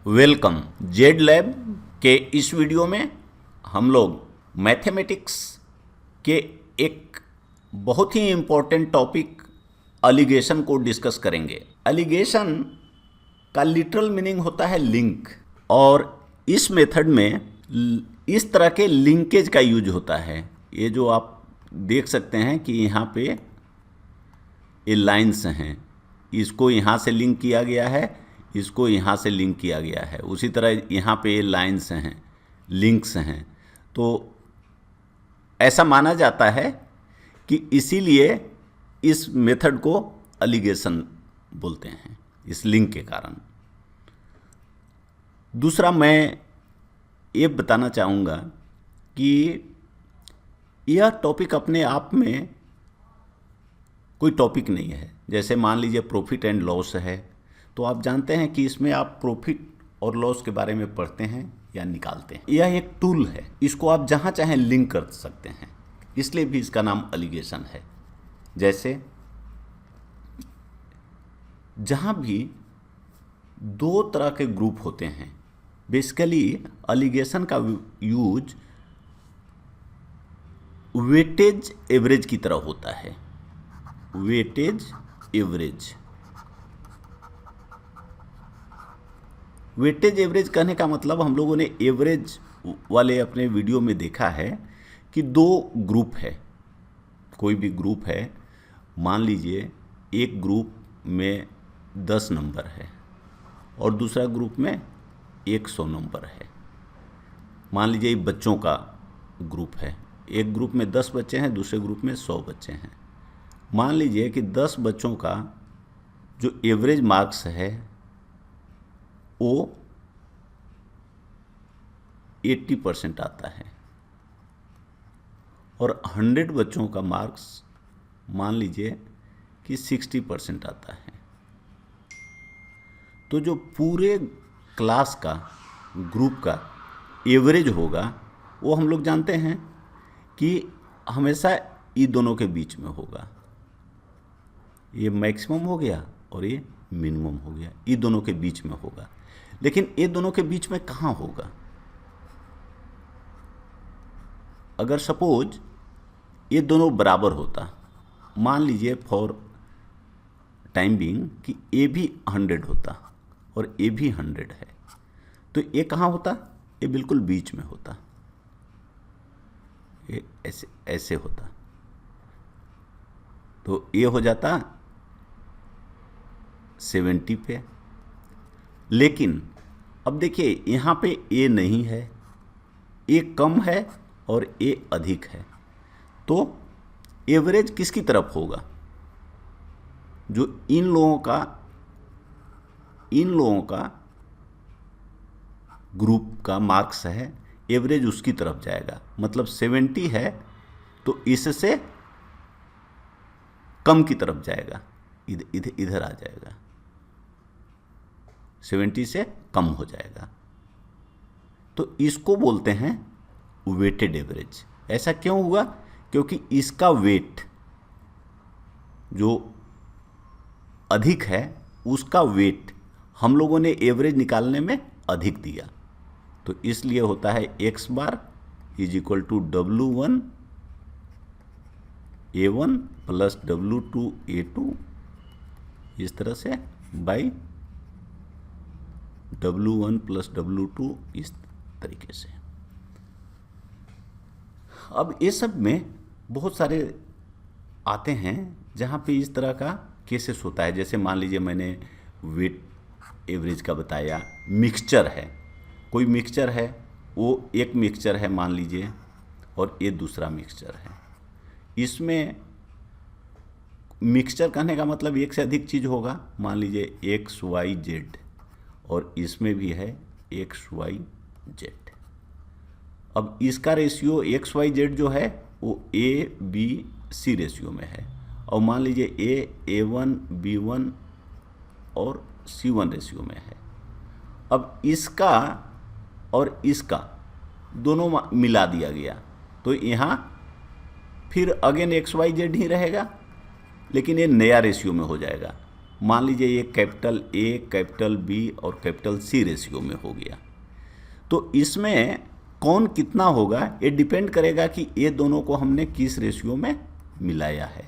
Welcome Z lab के इस video में हम लोग मैथमेटिक्स के एक बहुत ही इम्पोर्टेंट टॉपिक अलिगेशन को डिस्कस करेंगे। अलिगेशन का लिटरल मीनिंग होता है लिंक, और इस मेथड में इस तरह के लिंकेज का यूज होता है। ये जो आप देख सकते हैं कि यहाँ पे ये लाइन्स हैं, इसको यहाँ से लिंक किया गया है, इसको यहाँ से लिंक किया गया है। उसी तरह यहाँ पे ये लाइन्स हैं, लिंक्स हैं। तो ऐसा माना जाता है कि इसीलिए इस मेथड को अलिगेशन बोलते हैं, इस लिंक के कारण। दूसरा मैं ये बताना चाहूँगा कि यह टॉपिक अपने आप में कोई टॉपिक नहीं है। जैसे मान लीजिए प्रॉफिट एंड लॉस है, तो आप जानते हैं कि इसमें आप प्रॉफिट और लॉस के बारे में पढ़ते हैं या निकालते हैं। यह एक टूल है, इसको आप जहाँ चाहें लिंक कर सकते हैं, इसलिए भी इसका नाम अलिगेशन है। जैसे जहाँ भी दो तरह के ग्रुप होते हैं, बेसिकली अलिगेशन का यूज वेटेज एवरेज की तरह होता है। वेटेज एवरेज, वेटेज एवरेज कहने का मतलब हम लोगों ने एवरेज वाले अपने वीडियो में देखा है कि दो ग्रुप है, कोई भी ग्रुप है। मान लीजिए एक ग्रुप में 10 नंबर है और दूसरा ग्रुप में 100 नंबर है। मान लीजिए बच्चों का ग्रुप है, एक ग्रुप में 10 बच्चे हैं, दूसरे ग्रुप में 100 बच्चे हैं। मान लीजिए कि 10 बच्चों का जो एवरेज मार्क्स है वो 80% आता है और 100 बच्चों का मार्क्स मान लीजिए कि 60% आता है। तो जो पूरे क्लास का, ग्रुप का एवरेज होगा वो हम लोग जानते हैं कि हमेशा ये दोनों के बीच में होगा। ये मैक्सिमम हो गया और ये मिनिमम हो गया, ये दोनों के बीच में होगा। लेकिन ये दोनों के बीच में कहाँ होगा? अगर सपोज ये दोनों बराबर होता, मान लीजिए फॉर टाइम बीइंग कि ए भी 100 होता और ए भी 100 है, तो ये कहाँ होता? ये बिल्कुल बीच में होता, ये ऐसे ऐसे होता। तो ये हो जाता 70 पे। लेकिन अब देखिए यहाँ पे ए नहीं है, ए कम है और ए अधिक है, तो एवरेज किसकी तरफ होगा? जो इन लोगों का ग्रुप का मार्क्स है, एवरेज उसकी तरफ जाएगा। मतलब 70 है तो इससे कम की तरफ जाएगा, इधर आ जाएगा, 70 से कम हो जाएगा। तो इसको बोलते हैं वेटेड एवरेज। ऐसा क्यों हुआ? क्योंकि इसका वेट जो अधिक है, उसका वेट हम लोगों ने एवरेज निकालने में अधिक दिया, तो इसलिए होता है x बार is equal to W1 A1 plus W2 A2, इस तरह से बाई W1 प्लस W2, इस तरीके से। अब ये सब में बहुत सारे आते हैं जहाँ पे इस तरह का केसेस होता है। जैसे मान लीजिए मैंने वेट एवरेज का बताया, मिक्सचर है, कोई मिक्सचर है, वो एक मिक्सचर है मान लीजिए और ये दूसरा मिक्सचर है। इसमें मिक्सचर कहने का मतलब एक से अधिक चीज़ होगा। मान लीजिए XYZ और इसमें भी है XYZ। अब इसका रेशियो XYZ जो है वो ABC रेशियो में है, और मान लीजिए A1 B1 और C1 रेशियो में है। अब इसका और इसका दोनों मिला दिया गया, तो यहाँ फिर अगेन XYZ ही रहेगा, लेकिन ये नया रेशियो में हो जाएगा। मान लीजिए ये कैपिटल ए, कैपिटल बी और कैपिटल सी रेशियो में हो गया, तो इसमें कौन कितना होगा ये डिपेंड करेगा कि ये दोनों को हमने किस रेशियो में मिलाया है।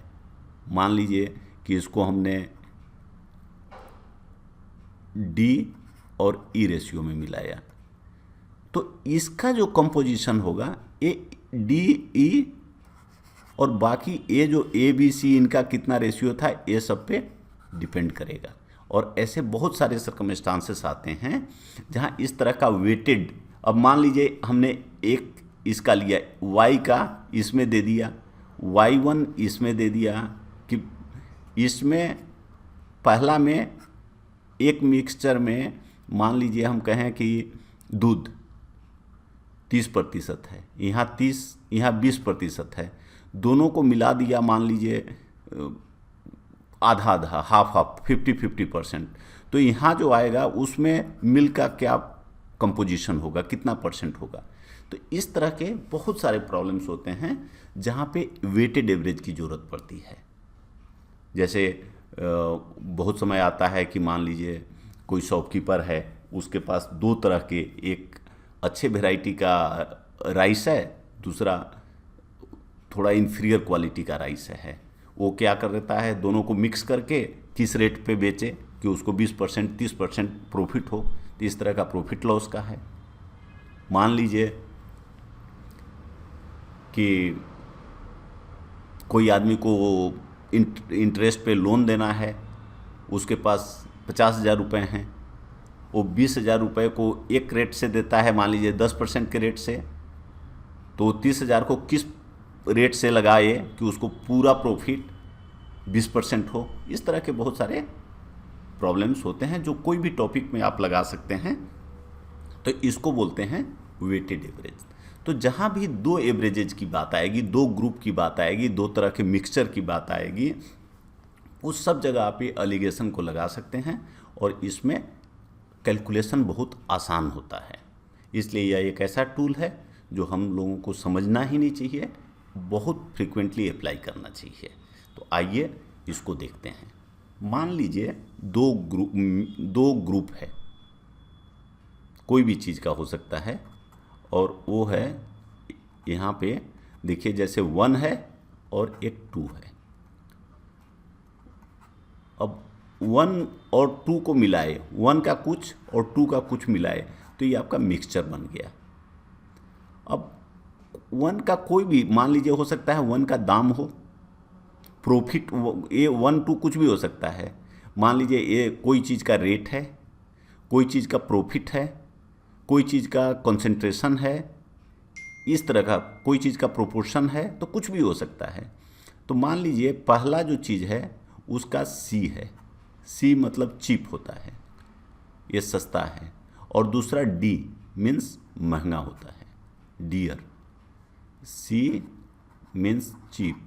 मान लीजिए कि इसको हमने डी और ई रेशियो में मिलाया, तो इसका जो कंपोजिशन होगा ये डी ई और बाकी ये जो ए बी सी इनका कितना रेशियो था ये सब पे डिपेंड करेगा। और ऐसे बहुत सारे सर्कमस्टांसेस आते हैं जहाँ इस तरह का वेटेड, अब मान लीजिए हमने एक इसका लिया y का इसमें दे दिया, y1 इसमें दे दिया कि इसमें पहला में एक मिक्सचर में मान लीजिए हम कहें कि दूध 30% है, यहाँ 30 यहाँ 20% है, दोनों को मिला दिया मान लीजिए आधा आधा, हाफ 50-50%, तो यहाँ जो आएगा उसमें मिल्क का क्या कंपोजिशन होगा, कितना परसेंट होगा। तो इस तरह के बहुत सारे प्रॉब्लम्स होते हैं जहाँ पे वेटेड एवरेज की ज़रूरत पड़ती है। जैसे बहुत समय आता है कि मान लीजिए कोई शॉपकीपर है, उसके पास दो तरह के, एक अच्छे वैरायटी का राइस है, दूसरा थोड़ा इन्फीरियर क्वालिटी का राइस है। वो क्या कर देता है, दोनों को मिक्स करके किस रेट पे बेचे कि उसको 20% 30% प्रॉफिट हो। तो इस तरह का प्रॉफिट लॉस का है। मान लीजिए कि कोई आदमी को इंटरेस्ट पे लोन देना है, उसके पास 50,000 रुपये हैं, वो 20,000 रुपये को एक रेट से देता है, मान लीजिए 10% के रेट से, तो 30,000 को किस रेट से लगाए कि उसको पूरा प्रॉफिट 20% हो। इस तरह के बहुत सारे प्रॉब्लम्स होते हैं जो कोई भी टॉपिक में आप लगा सकते हैं, तो इसको बोलते हैं वेटेड एवरेज। तो जहाँ भी दो एवरेजेज की बात आएगी, दो ग्रुप की बात आएगी, दो तरह के मिक्सचर की बात आएगी, उस सब जगह आप ये एलिगेशन को लगा सकते हैं और इसमें कैलकुलेशन बहुत आसान होता है। इसलिए यह एक ऐसा टूल है जो हम लोगों को समझना ही नहीं चाहिए, बहुत फ्रीक्वेंटली अप्लाई करना चाहिए। तो आइए इसको देखते हैं। मान लीजिए दो ग्रुप है, कोई भी चीज़ का हो सकता है, और वो है यहाँ पे देखिए जैसे 1 है और एक 2 है। अब 1 और 2 को मिलाए, 1 का कुछ और 2 का कुछ मिलाए, तो ये आपका मिक्सचर बन गया। अब 1 का कोई भी मान लीजिए हो सकता है 1 का दाम हो, प्रॉफिट, ये 1 2 कुछ भी हो सकता है। मान लीजिए ये कोई चीज़ का रेट है, कोई चीज़ का प्रॉफिट है, कोई चीज़ का कंसंट्रेशन है, इस तरह का कोई चीज़ का प्रोपोर्शन है, तो कुछ भी हो सकता है। तो मान लीजिए पहला जो चीज़ है उसका सी है, सी मतलब चीप होता है, ये सस्ता है, और दूसरा डी मीन्स महंगा होता है, डियर। सी मीन्स चीप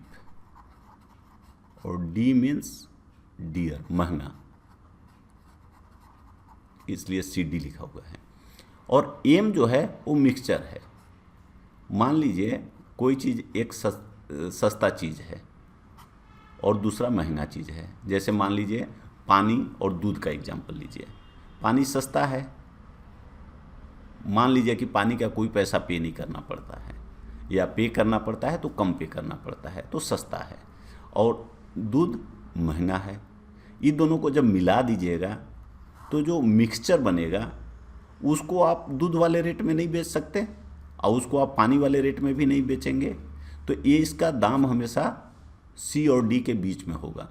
और डी मीन्स डियर, महंगा, इसलिए सी डी लिखा हुआ है। और एम जो है वो मिक्सचर है। मान लीजिए कोई चीज़ एक सस्ता चीज़ है और दूसरा महंगा चीज़ है। जैसे मान लीजिए पानी और दूध का एग्जांपल लीजिए। पानी सस्ता है, मान लीजिए कि पानी का कोई पैसा पे नहीं करना पड़ता है, या पे करना पड़ता है तो कम पे करना पड़ता है, तो सस्ता है। और दूध महंगा है। इन दोनों को जब मिला दीजिएगा तो जो मिक्सचर बनेगा उसको आप दूध वाले रेट में नहीं बेच सकते और उसको आप पानी वाले रेट में भी नहीं बेचेंगे। तो ये इसका दाम हमेशा सी और डी के बीच में होगा।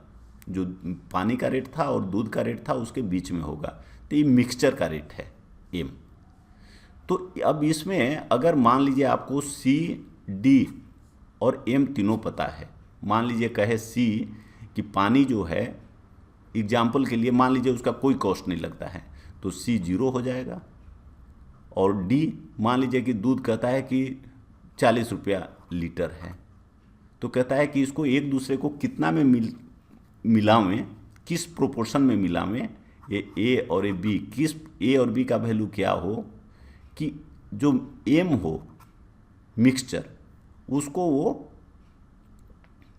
जो पानी का रेट था और दूध का रेट था उसके बीच में होगा। तो ये मिक्सचर का रेट है एम। तो अब इसमें अगर मान लीजिए आपको सी डी और एम तीनों पता है, मान लीजिए कहे सी कि पानी जो है, एग्जाम्पल के लिए मान लीजिए उसका कोई कॉस्ट नहीं लगता है, तो सी 0 हो जाएगा। और डी मान लीजिए कि दूध कहता है कि 40 रुपया लीटर है, तो कहता है कि इसको एक दूसरे को कितना में मिलावें, किस प्रोपोर्शन में मिलावें, ये ए और ए बी, किस ए और बी का वैल्यू क्या हो कि जो एम हो मिक्सचर, उसको वो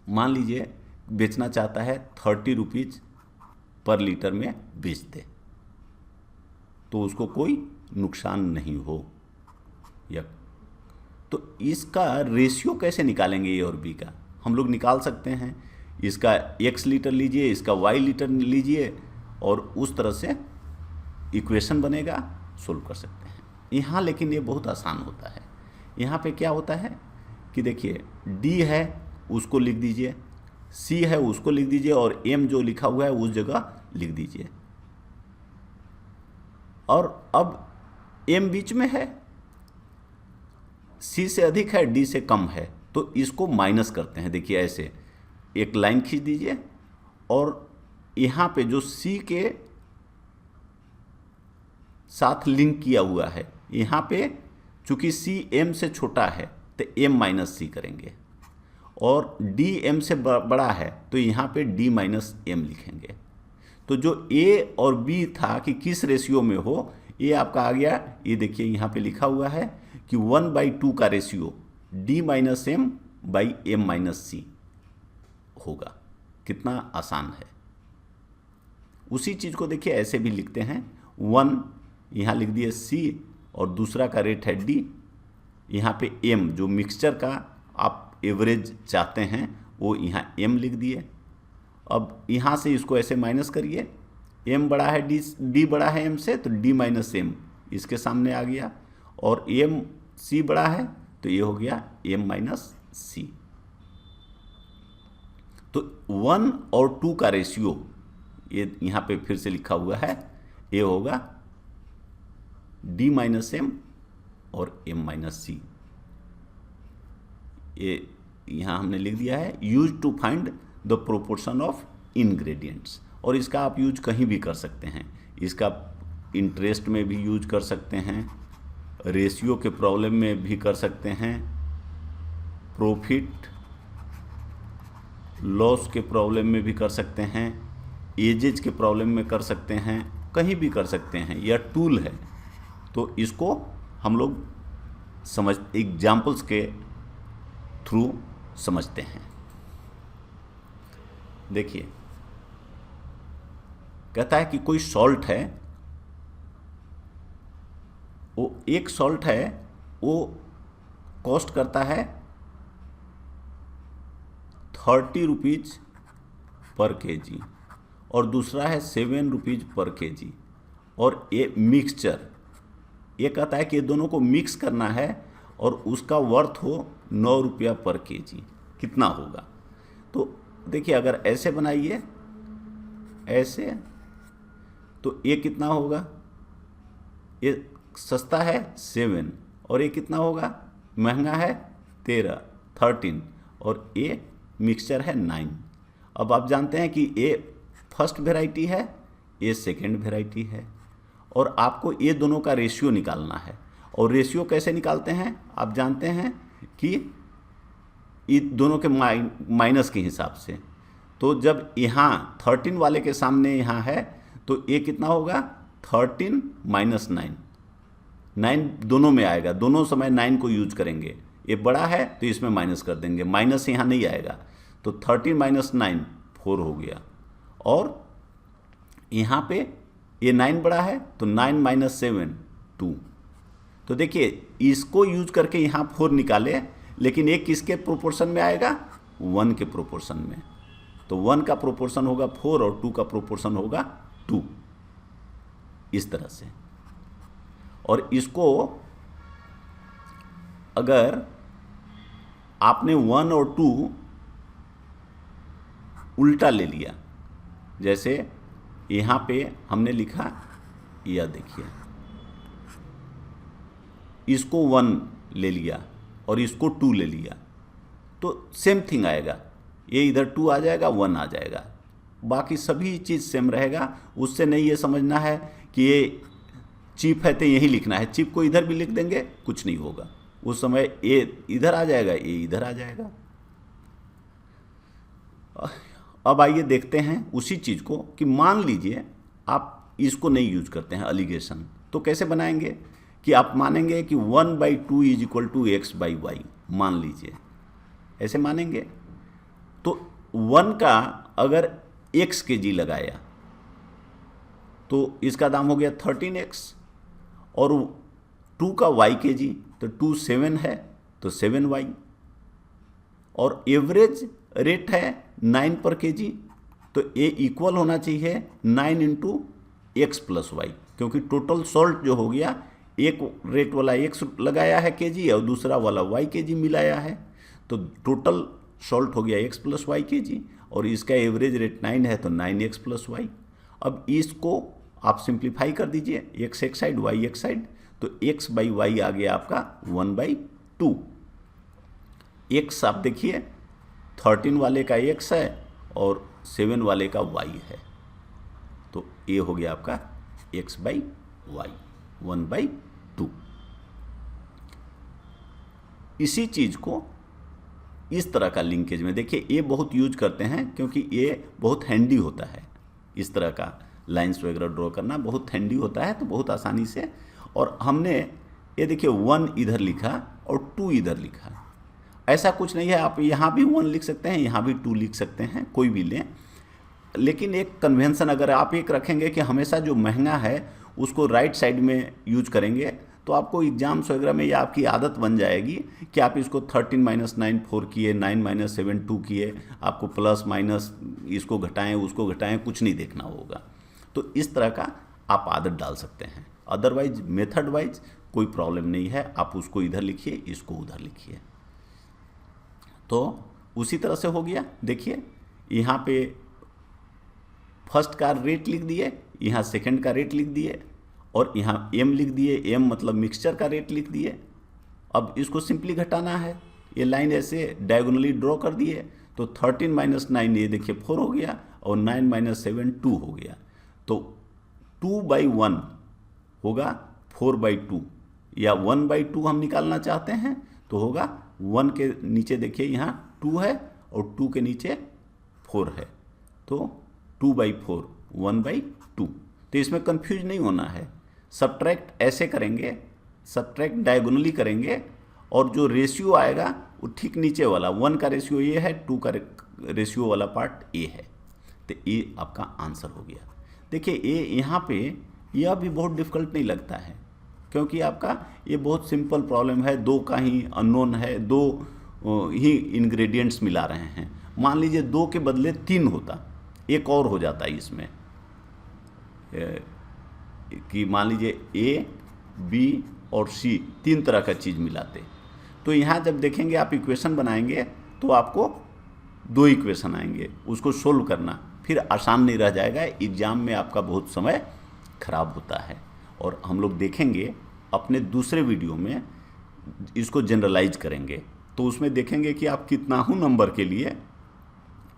मान लीजिए बेचना चाहता है 30 रुपीज़ पर लीटर में बेच दे तो उसको कोई नुकसान नहीं हो। या तो इसका रेशियो कैसे निकालेंगे ए और बी का? हम लोग निकाल सकते हैं। इसका x लीटर लीजिए, इसका y लीटर लीजिए और उस तरह से इक्वेशन बनेगा, सोल्व कर सकते हैं। यहाँ लेकिन ये बहुत आसान होता है। यहाँ पे क्या होता है कि देखिए d है उसको लिख दीजिए, c है उसको लिख दीजिए और m जो लिखा हुआ है उस जगह लिख दीजिए। और अब m बीच में है, c से अधिक है, d से कम है, तो इसको माइनस करते हैं। देखिए ऐसे एक लाइन खींच दीजिए और यहाँ पे जो c के साथ लिंक किया हुआ है, यहाँ पे चूंकि c m से छोटा है तो m माइनस c करेंगे और d m से बड़ा है तो यहाँ पे d माइनस m लिखेंगे। तो जो a और b था कि किस रेशियो में हो, ये आपका आ गया। ये देखिए यहाँ पे लिखा हुआ है कि 1/2 का ratio d minus m by m minus c होगा। कितना आसान है। उसी चीज़ को देखिए ऐसे भी लिखते हैं, 1 यहाँ लिख दिए c और दूसरा का रेट है d, यहाँ पे m जो मिक्सचर का आप एवरेज चाहते हैं वो यहाँ m लिख दिए। अब यहाँ से इसको ऐसे माइनस करिए, m बड़ा है d बड़ा है m से तो d माइनस m इसके सामने आ गया और m c बड़ा है तो ये हो गया m माइनस c। तो 1 और 2 का रेशियो ये यहाँ पे फिर से लिखा हुआ है, ये होगा d माइनस m और m माइनस c। ये यहाँ हमने लिख दिया है use to find the proportion of ingredients. और इसका आप यूज कहीं भी कर सकते हैं। इसका इंटरेस्ट में भी यूज कर सकते हैं, रेशियो के प्रॉब्लम में भी कर सकते हैं, प्रॉफिट लॉस के प्रॉब्लम में भी कर सकते हैं, एजेज के प्रॉब्लम में कर सकते हैं, कहीं भी कर सकते हैं। यह टूल है तो इसको हम लोग एग्जाम्पल्स के थ्रू समझते हैं। देखिए कहता है कि कोई सॉल्ट है, वो एक सॉल्ट है वो कॉस्ट करता है 30 रुपीज पर केजी और दूसरा है 7 रुपीज पर केजी। और ये मिक्सचर, ये कहता है कि ये दोनों को मिक्स करना है और उसका वर्थ हो 9 रुपया पर केजी। कितना होगा? तो देखिए अगर ऐसे बनाइए ऐसे तो ये कितना होगा? ये सस्ता है 7 और ये कितना होगा? महंगा है 13 और ये मिक्सचर है 9। अब आप जानते हैं कि ये फर्स्ट वेराइटी है, ये सेकंड वेराइटी है और आपको ये दोनों का रेशियो निकालना है। और रेशियो कैसे निकालते हैं? आप जानते हैं कि ये दोनों के माइनस के हिसाब से। तो जब यहाँ 13 वाले के सामने यहाँ है तो ये कितना होगा? 13 माइनस 9, 9 दोनों में आएगा, दोनों समय 9 को यूज करेंगे। ये बड़ा है तो इसमें माइनस कर देंगे, माइनस यहाँ नहीं आएगा तो 13 माइनस 9 4 हो गया। और यहाँ पे ये 9 बड़ा है तो 9 माइनस 7 2। तो देखिए इसको यूज करके यहाँ 4 निकाले, लेकिन ये किसके प्रोपोर्शन में आएगा? 1 के प्रोपोर्शन में। तो 1 का प्रोपोर्शन होगा 4 और 2 का प्रोपोर्शन होगा 2, इस तरह से। और इसको अगर आपने 1 और 2 उल्टा ले लिया, जैसे यहाँ पे हमने लिखा, यह देखिए इसको 1 ले लिया और इसको 2 ले लिया तो सेम थिंग आएगा। ये इधर 2 आ जाएगा, 1 आ जाएगा, बाकी सभी चीज़ सेम रहेगा। उससे नहीं ये समझना है कि ये चीप है तो यही लिखना है, चीप को इधर भी लिख देंगे कुछ नहीं होगा। उस समय ये इधर आ जाएगा, ये इधर आ जाएगा। अब आइए देखते हैं उसी चीज़ को कि मान लीजिए आप इसको नहीं यूज करते हैं अलिगेशन, तो कैसे बनाएंगे कि आप मानेंगे कि 1/2 इज इक्वल टू x/y, मान लीजिए ऐसे मानेंगे। तो 1 का अगर x kg लगाया तो इसका दाम हो गया 13x, और 2 का y kg, तो 2 7 है तो 7y, और एवरेज रेट है 9 पर kg, तो A इक्वल होना चाहिए 9 इंटू एक्स प्लस वाई, क्योंकि टोटल सॉल्ट जो हो गया, एक रेट वाला x लगाया है kg और दूसरा वाला y kg मिलाया है, तो टोटल सॉल्ट हो गया x प्लस वाई kg, और इसका एवरेज रेट 9 है तो 9x प्लस वाई। अब इसको आप सिंप्लीफाई कर दीजिए, x एक साइड y एक साइड, तो x बाई वाई आ गया आपका 1/2। x आप देखिए 13 वाले का x है और 7 वाले का y है, तो ये हो गया आपका x बाई वाई 1/2। इसी चीज को इस तरह का लिंकेज में देखिए, ये बहुत यूज करते हैं क्योंकि ये बहुत हैंडी होता है, इस तरह का लाइंस वगैरह ड्रॉ करना बहुत हैंडी होता है, तो बहुत आसानी से। और हमने ये देखिए 1 इधर लिखा और 2 इधर लिखा, ऐसा कुछ नहीं है, आप यहाँ भी 1 लिख सकते हैं, यहाँ भी 2 लिख सकते हैं, कोई भी लें, लेकिन एक कन्वेंशन अगर आप एक रखेंगे कि हमेशा जो महंगा है उसको राइट साइड में यूज करेंगे, तो आपको एग्जाम्स वगैरह में यह आपकी आदत बन जाएगी कि आप इसको 13 - 9 4 किए, 9 - 7 2 किए, आपको प्लस माइनस इसको घटाएं उसको घटाएं, कुछ नहीं देखना होगा। तो इस तरह का आप आदत डाल सकते हैं, अदरवाइज मेथड वाइज कोई प्रॉब्लम नहीं है, आप उसको इधर लिखिए, इसको उधर लिखिए। तो उसी तरह से हो गया, देखिए यहाँ पे फर्स्ट का रेट लिख दिए, यहाँ सेकंड का रेट लिख दिए, और यहाँ m लिख दिए, m मतलब मिक्सचर का रेट लिख दिए। अब इसको सिंपली घटाना है, ये लाइन ऐसे डायगोनली ड्रॉ कर दिए, तो 13 - 9 ये देखिए 4 हो गया, और 9 - 7 2 हो गया, तो 2/1 होगा 4/2, या 1/2 हम निकालना चाहते हैं तो होगा 1 के नीचे देखिए यहाँ 2 है और 2 के नीचे 4 है, तो 2/4 1/2। तो इसमें कंफ्यूज नहीं होना है, सब्ट्रैक्ट ऐसे करेंगे, सब्ट्रैक्ट डायगोनली करेंगे, और जो रेशियो आएगा वो ठीक नीचे वाला 1 का रेशियो ये है, 2 का रेशियो वाला पार्ट ए है, तो ये आपका आंसर हो गया। देखिए ये यहाँ पे यह भी बहुत डिफिकल्ट नहीं लगता है, क्योंकि आपका ये बहुत सिंपल प्रॉब्लम है, 2 का ही अननोन है, 2 ही इंग्रेडिएंट्स मिला रहे हैं। मान लीजिए 2 के बदले 3 होता, एक और हो जाता है इसमें कि मान लीजिए ए बी और सी 3 तरह का चीज़ मिलाते, तो यहाँ जब देखेंगे आप इक्वेशन बनाएंगे तो आपको 2 इक्वेशन आएंगे, उसको सोल्व करना फिर आसान नहीं रह जाएगा, एग्जाम में आपका बहुत समय खराब होता है। और हम लोग देखेंगे अपने दूसरे वीडियो में इसको जनरलाइज करेंगे, तो उसमें देखेंगे कि आप कितना हूँ नंबर के लिए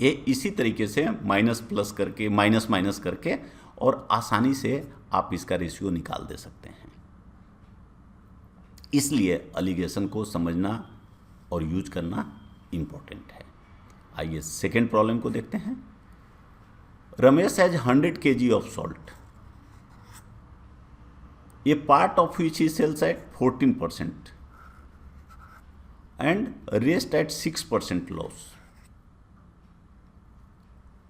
ये इसी तरीके से माइनस प्लस करके माइनस माइनस करके और आसानी से आप इसका रेशियो निकाल दे सकते हैं। इसलिए एलिगेशन को समझना और यूज करना इम्पोर्टेंट है। आइए सेकेंड प्रॉब्लम को देखते हैं। Ramesh has 100 kg of salt, a part of which he sells at 14% and rest at 6% loss.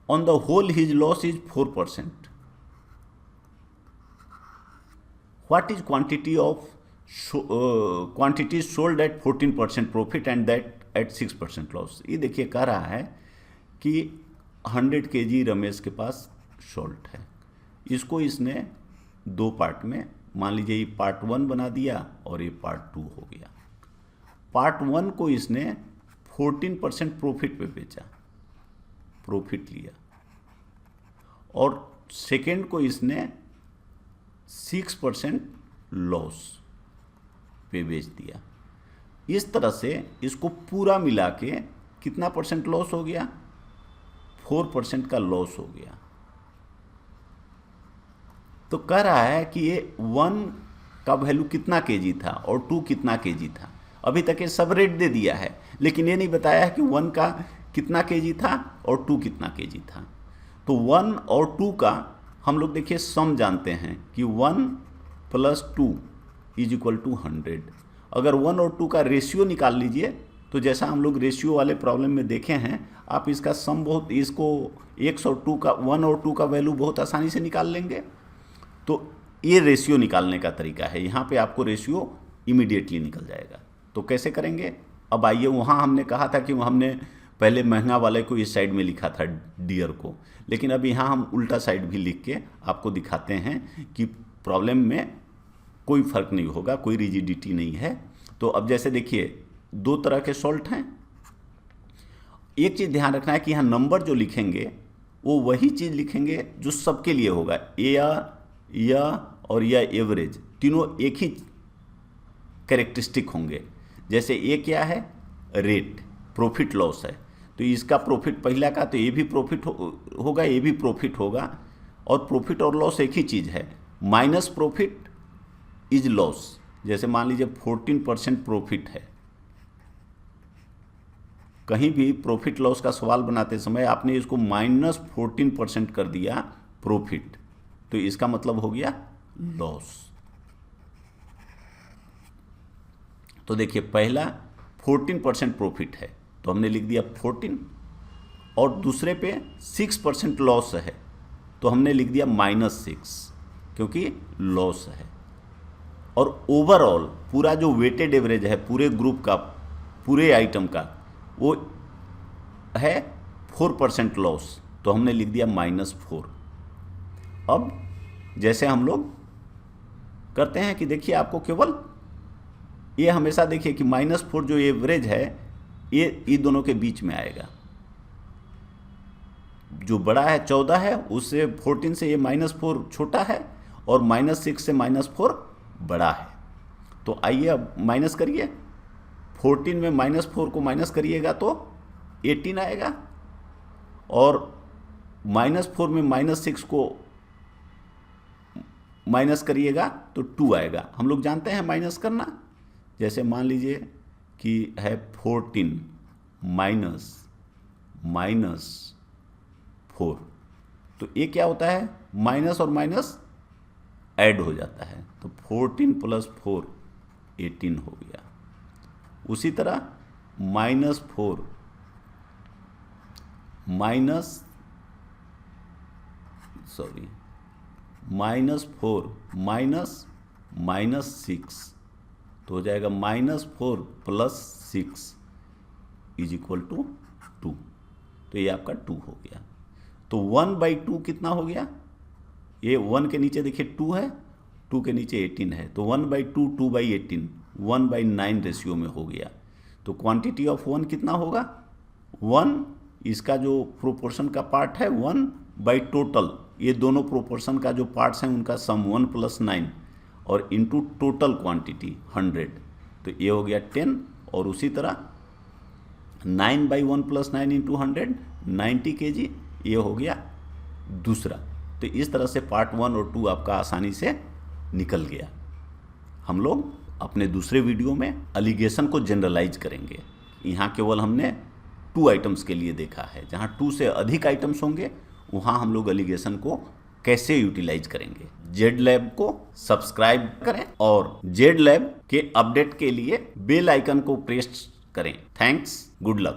On the whole, his loss is 4%. What is quantity sold at 14% profit and that at 6% loss? ये देखिए कह रहा है कि 100 kg Ramesh के पास salt है, इसको इसने 2 पार्ट में, मान लीजिए ये पार्ट 1 बना दिया और ये पार्ट 2 हो गया। पार्ट 1 को इसने 14% प्रॉफिट पे बेचा, प्रॉफिट लिया, और सेकेंड को इसने 6% लॉस पे बेच दिया। इस तरह से इसको पूरा मिला के कितना परसेंट लॉस हो गया? 4% का लॉस हो गया। तो कह रहा है कि ये 1 का वैल्यू कितना केजी था और 2 कितना केजी था। अभी तक ये सब रेट दे दिया है, लेकिन ये नहीं बताया है कि 1 का कितना केजी था और 2 कितना केजी था। तो 1 और 2 का हम लोग देखिए सम जानते हैं कि 1 + 2 = 100। अगर 1 और 2 का रेशियो निकाल लीजिए, तो जैसा हम लोग रेशियो वाले प्रॉब्लम में देखे हैं, आप इसका सम बहुत, इसको 1 और 2 का 1 और 2 का वैल्यू बहुत आसानी से निकाल लेंगे। तो ये रेशियो निकालने का तरीका है। यहाँ पे आपको रेशियो इमीडिएटली निकल जाएगा। तो कैसे करेंगे? अब आइए, वहाँ हमने कहा था कि हमने पहले महंगा वाले को इस साइड में लिखा था डियर को, लेकिन अब यहाँ हम उल्टा साइड भी लिख के आपको दिखाते हैं कि प्रॉब्लम में कोई फर्क नहीं होगा, कोई रिजिडिटी नहीं है। तो अब जैसे देखिए, दो तरह के सॉल्ट हैं। एक चीज़ ध्यान रखना है कि यहाँ नंबर जो लिखेंगे वो वही चीज़ लिखेंगे जो सबके लिए होगा। या और या एवरेज तीनों एक ही कैरेक्टरिस्टिक होंगे। जैसे ए क्या है? रेट, प्रॉफिट लॉस है, तो इसका प्रॉफिट पहला का, तो ये भी प्रॉफिट होगा, ये भी प्रॉफिट होगा। और प्रॉफिट और लॉस एक ही चीज़ है। Minus profit is loss. जैसे मान लीजिए 14% प्रॉफिट है, कहीं भी प्रॉफिट लॉस का सवाल बनाते समय आपने इसको -14% कर दिया प्रॉफिट, तो इसका मतलब हो गया लॉस। तो देखिए, पहला 14% प्रॉफिट है तो हमने लिख दिया 14, और दूसरे पे 6% लॉस है तो हमने लिख दिया -6, क्योंकि लॉस है। और ओवरऑल पूरा जो वेटेड एवरेज है पूरे ग्रुप का, पूरे आइटम का, वो है 4% लॉस, तो हमने लिख दिया -4। अब जैसे हम लोग करते हैं कि देखिए, आपको केवल ये हमेशा देखिए कि -4 जो एवरेज है ये दोनों के बीच में आएगा। जो बड़ा है 14 है, उससे 14 से ये -4 छोटा है, और -6 से -4 बड़ा है। तो आइए अब माइनस करिए। 14 में -4 को माइनस करिएगा तो 18 आएगा, और -4 में -6 को माइनस करिएगा तो 2 आएगा। हम लोग जानते हैं माइनस करना। जैसे मान लीजिए कि है 14 माइनस 4, तो ये क्या होता है? माइनस और माइनस ऐड हो जाता है, तो 14 + 4 18 हो गया। उसी तरह -4 -6, तो हो जाएगा -4 + 6 = 2। तो ये आपका 2 हो गया। तो 1/2 कितना हो गया? ये 1 के नीचे देखिए 2 है, 2 के नीचे 18 है, तो 1/2 2/18 1/9 रेशियो में हो गया। तो क्वांटिटी ऑफ 1 कितना होगा? 1, इसका जो प्रोपोर्शन का पार्ट है 1 टोटल, ये दोनों प्रोपोर्शन का जो पार्ट्स हैं उनका सम 1 + 9, और इनटू टोटल क्वांटिटी 100, तो ये हो गया 10। और उसी तरह 9/1 + 9 × 100 90 kg, ये हो गया दूसरा। तो इस तरह से पार्ट 1 और 2 आपका आसानी से निकल गया। हम लोग अपने दूसरे वीडियो में एलिगेशन को जनरलाइज करेंगे। यहाँ केवल हमने 2 आइटम्स के लिए देखा है। जहाँ 2 से अधिक आइटम्स होंगे वहाँ हम लोग एलिगेशन को कैसे यूटिलाइज करेंगे। जेड लैब को सब्सक्राइब करें और जेड लैब के अपडेट के लिए बेल आइकन को प्रेस करें। Thanks, good luck.